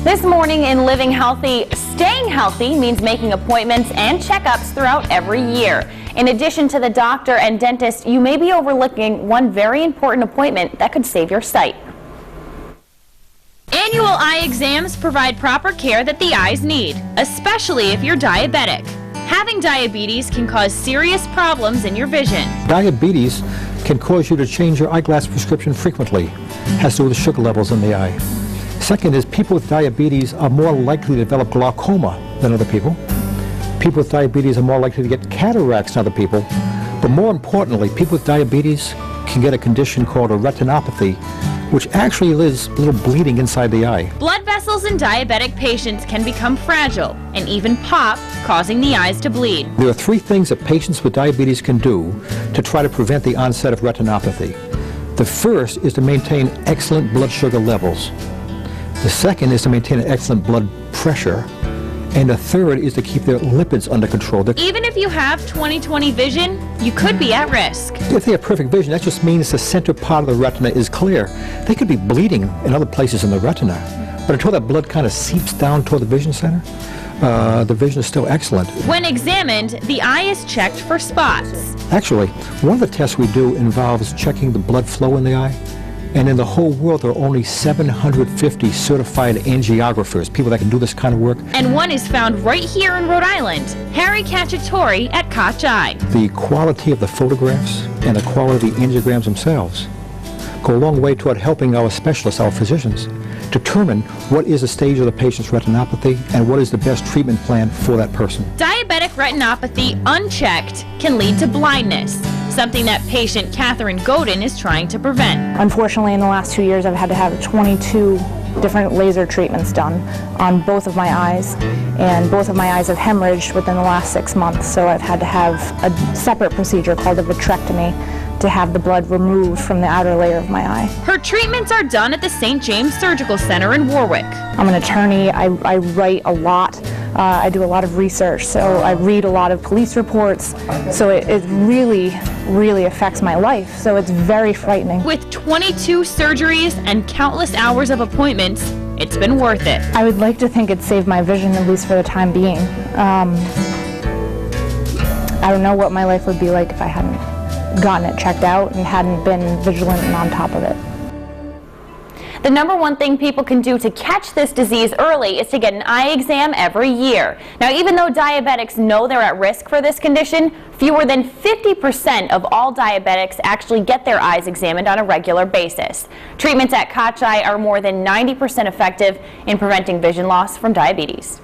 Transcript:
This morning in Living Healthy, staying healthy means making appointments and checkups throughout every year. In addition to the doctor and dentist, you may be overlooking one very important appointment that could save your sight. Annual eye exams provide proper care that the eyes need, especially if you're diabetic. Having diabetes can cause serious problems in your vision. Diabetes can cause you to change your eyeglass prescription frequently. It has to do with the sugar levels in the eye. Second is people with diabetes are more likely to develop glaucoma than other people. People with diabetes are more likely to get cataracts than other people. But more importantly, people with diabetes can get a condition called a retinopathy, which actually is a little bleeding inside the eye. Blood vessels in diabetic patients can become fragile and even pop, causing the eyes to bleed. There are three things that patients with diabetes can do to try to prevent the onset of retinopathy. The first is to maintain excellent blood sugar levels. The second is to maintain an excellent blood pressure. And the third is to keep their lipids under control. Even if you have 20/20 vision, you could be at risk. If they have perfect vision, that just means the center part of the retina is clear. They could be bleeding in other places in the retina, but until that blood kind of seeps down toward the vision center, the vision is still excellent. When examined, the eye is checked for spots. Actually, one of the tests we do involves checking the blood flow in the eye. And in the whole world, there are only 750 certified angiographers, people that can do this kind of work. And one is found right here in Rhode Island, Harry Cacciatore at Koch Eye. The quality of the photographs and the quality of the angiograms themselves go a long way toward helping our specialists, our physicians, determine what is the stage of the patient's retinopathy and what is the best treatment plan for that person. Diabetic retinopathy unchecked can lead to blindness, something that patient Catherine Godin is trying to prevent. Unfortunately, in the last 2 years, I've had to have 22 different laser treatments done on both of my eyes, and both of my eyes have hemorrhaged within the last 6 months, so I've had to have a separate procedure called a vitrectomy to have the blood removed from the outer layer of my eye. Her treatments are done at the St. James Surgical Center in Warwick. I'm an attorney. I write a lot. I do a lot of research, so I read a lot of police reports, so it really, really affects my life, so it's very frightening. With 22 surgeries and countless hours of appointments, it's been worth it. I would like to think it saved my vision, at least for the time being. I don't know what my life would be like if I hadn't gotten it checked out and hadn't been vigilant and on top of it. The number one thing people can do to catch this disease early is to get an eye exam every year. Now, even though diabetics know they're at risk for this condition, fewer than 50% of all diabetics actually get their eyes examined on a regular basis. Treatments at Koch Eye are more than 90% effective in preventing vision loss from diabetes.